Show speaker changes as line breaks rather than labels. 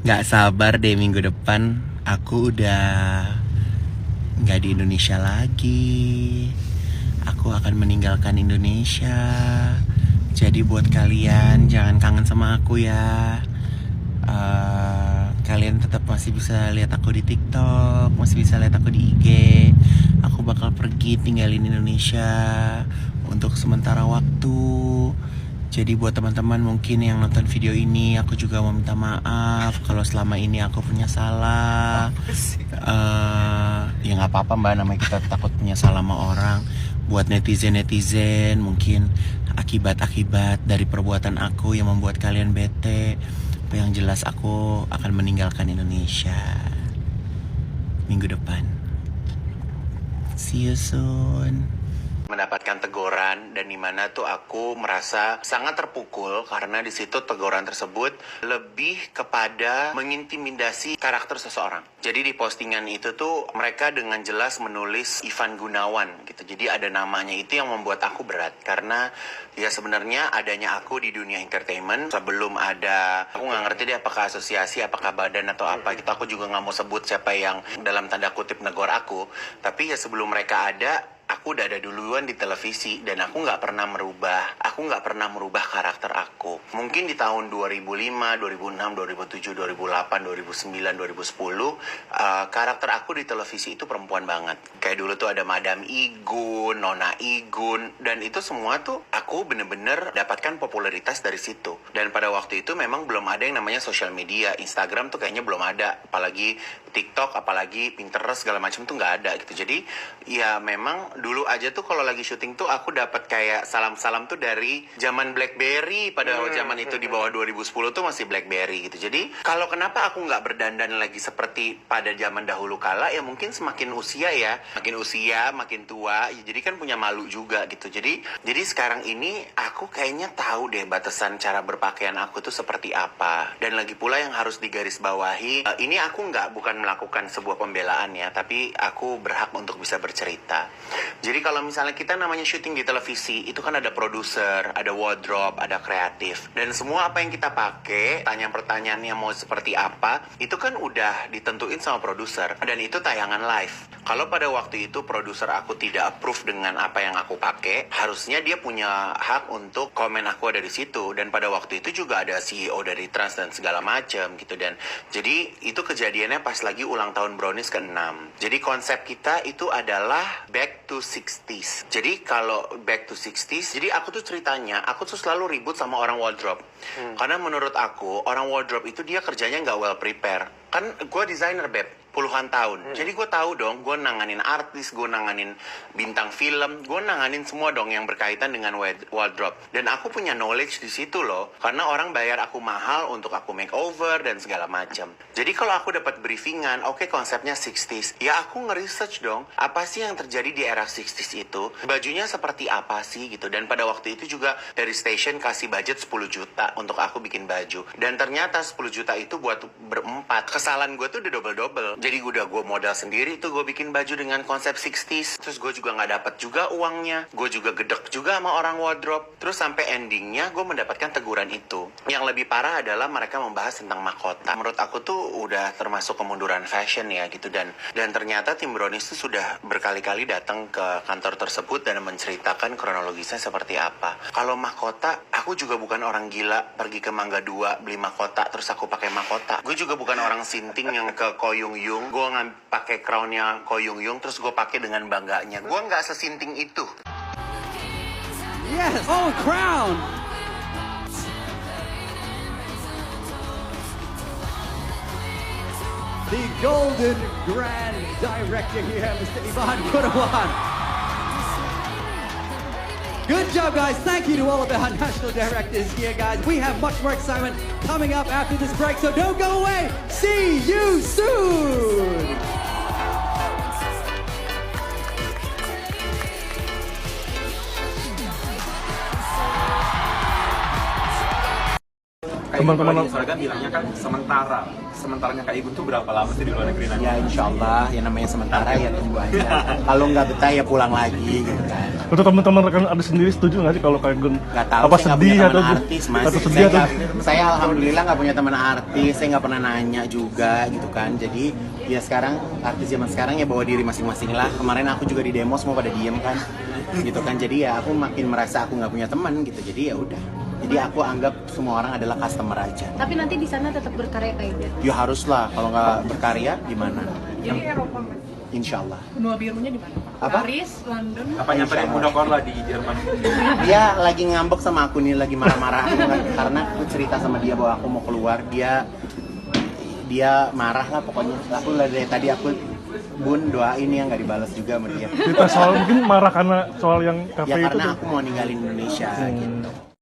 Gak sabar deh minggu depan aku udah gak di Indonesia lagi. Aku akan meninggalkan Indonesia. Jadi buat kalian jangan kangen sama aku ya. Kalian tetap masih bisa lihat aku di TikTok, masih bisa lihat aku di IG. Aku bakal pergi tinggalin Indonesia untuk sementara waktu. Jadi buat teman-teman mungkin yang nonton video ini, aku juga mau minta maaf kalau selama ini aku punya salah. Ya nggak apa-apa mbak, namanya kita takut punya salah sama orang. Buat netizen mungkin akibat-akibat dari perbuatan aku yang membuat kalian bete. Yang jelas aku akan meninggalkan Indonesia minggu depan. See you soon. Mendapatkan teguran dan dimana tuh aku merasa sangat terpukul karena di situ teguran tersebut lebih kepada mengintimidasi karakter seseorang. Jadi di postingan itu tuh mereka dengan jelas menulis Ivan Gunawan gitu. Jadi ada namanya, itu yang membuat aku berat karena ya sebenarnya adanya aku di dunia entertainment sebelum ada, aku nggak ngerti deh apakah asosiasi, apakah badan atau apa gitu. Aku juga nggak mau sebut siapa yang dalam tanda kutip negor aku. Tapi ya sebelum mereka ada, aku udah ada duluan di televisi dan aku nggak pernah merubah karakter aku. Mungkin di tahun 2005, 2006, 2007, 2008, 2009, 2010 karakter aku di televisi itu perempuan banget. Kayak dulu tuh ada Madam Igun, Nona Igun, dan itu semua tuh aku bener-bener dapatkan popularitas dari situ. Dan pada waktu itu memang belum ada yang namanya social media. Instagram tuh kayaknya belum ada, apalagi TikTok, apalagi Pinterest segala macam tuh nggak ada gitu. Jadi ya memang dulu aja tuh kalau lagi syuting tuh aku dapat kayak salam-salam tuh dari zaman BlackBerry. Pada zaman itu di bawah 2010 tuh masih BlackBerry gitu. Jadi kalau kenapa aku nggak berdandan lagi seperti pada zaman dahulu kala, ya mungkin semakin usia ya, makin tua ya, jadi kan punya malu juga gitu. Jadi sekarang ini aku kayaknya tahu deh batasan cara berpakaian aku tuh seperti apa. Dan lagi pula yang harus digarisbawahi, ini aku bukan melakukan sebuah pembelaan ya, tapi aku berhak untuk bisa bercerita. Jadi kalau misalnya kita namanya syuting di televisi, itu kan ada produser, ada wardrobe, ada kreatif. Dan semua apa yang kita pakai, pertanyaan-pertanyaannya mau seperti apa, itu kan udah ditentuin sama produser. Dan itu tayangan live. Kalau pada waktu itu produser aku tidak approve dengan apa yang aku pakai, harusnya dia punya hak untuk komen aku ada di situ. Dan pada waktu itu juga ada CEO dari Trans dan segala macam gitu. Dan jadi itu kejadiannya pas lagi ulang tahun Brownies ke-6. Jadi konsep kita itu adalah back to 60s. Jadi kalau back to 60s, jadi aku tuh ceritanya, aku tuh selalu ribut sama orang wardrobe. Karena menurut aku, orang wardrobe itu dia kerjanya nggak well prepare. Kan gue desainer, Beb, puluhan tahun. Jadi gue tahu dong, gue nanganin artis, gue nanganin bintang film, gue nanganin semua dong yang berkaitan dengan wardrobe. Dan aku punya knowledge di situ loh, karena orang bayar aku mahal untuk aku makeover dan segala macam. Jadi kalau aku dapat briefingan, oke, konsepnya 60s, ya aku nge-research dong, apa sih yang terjadi di era 60s itu, bajunya seperti apa sih gitu. Dan pada waktu itu juga dari station kasih budget 10 juta untuk aku bikin baju. Dan ternyata 10 juta itu buat berempat. Kesalahan gue tuh udah double-double. Jadi gue modal sendiri tuh, gue bikin baju dengan konsep 60s. Terus gue juga nggak dapat juga uangnya. Gue juga gedek juga sama orang wardrobe. Terus sampai endingnya gue mendapatkan teguran itu. Yang lebih parah adalah mereka membahas tentang mahkota. Menurut aku tuh udah termasuk kemunduran fashion ya gitu. Dan ternyata tim Brownies tuh sudah berkali-kali datang ke kantor tersebut dan menceritakan kronologisnya seperti apa. Kalau mahkota, aku juga bukan orang gila pergi ke Mangga 2 beli mahkota terus aku pakai mahkota. Gue juga bukan orang sinting yang ke Koyung Yung, gue pakai crownnya Koyung Yung terus gue pakai dengan bangganya. Gue nggak sesinting itu.
Yes, oh, crown. The Golden Grand Director here, Mr. Ivan Gunawan. Good job, guys. Thank you to all of our national directors here, guys. We have much more excitement coming up after this break, so don't go away. See you soon.
teman-teman
kalau di Instagram bilangnya kan sementaranya Kak Igun tuh berapa lama sih di luar negeri nanti?
Ya insya Allah, ya namanya sementara ya tunggu aja. Kalau nggak betah ya pulang lagi gitu kan.
untuk teman-teman rekan artis sendiri setuju nggak sih kalau Kak Igun
Nggak tahu,
apa
saya nggak
sedih
punya
atau
teman artis, Mas.
atau sedih atau
Saya alhamdulillah nggak punya teman artis, saya nggak pernah nanya juga gitu kan. Jadi ya sekarang artis zaman sekarang ya bawa diri masing-masing lah. Kemarin aku juga di demo semua pada diem kan, gitu kan. Jadi ya aku makin merasa aku nggak punya teman gitu. Jadi ya udah. Jadi aku anggap semua orang adalah customer aja.
Tapi nanti di sana tetap berkarya Kak Igun.
Ya haruslah, kalau nggak berkarya gimana?
Jadi Eropa, Mas.
Insya Allah.
Benua birunya di mana?
Apa?
Paris, London.
Apa nyamperin Bunda Korla di Jerman?
Dia lagi ngambek sama aku nih, lagi marah-marah karena aku cerita sama dia bahwa aku mau keluar. Dia marah lah pokoknya. Aku dari tadi aku Bun doain ya, nggak dibalas juga sama dia.
cerita soal mungkin marah karena soal yang
Ya
kafe itu
karena
tuh.
aku mau ninggalin Indonesia gitu.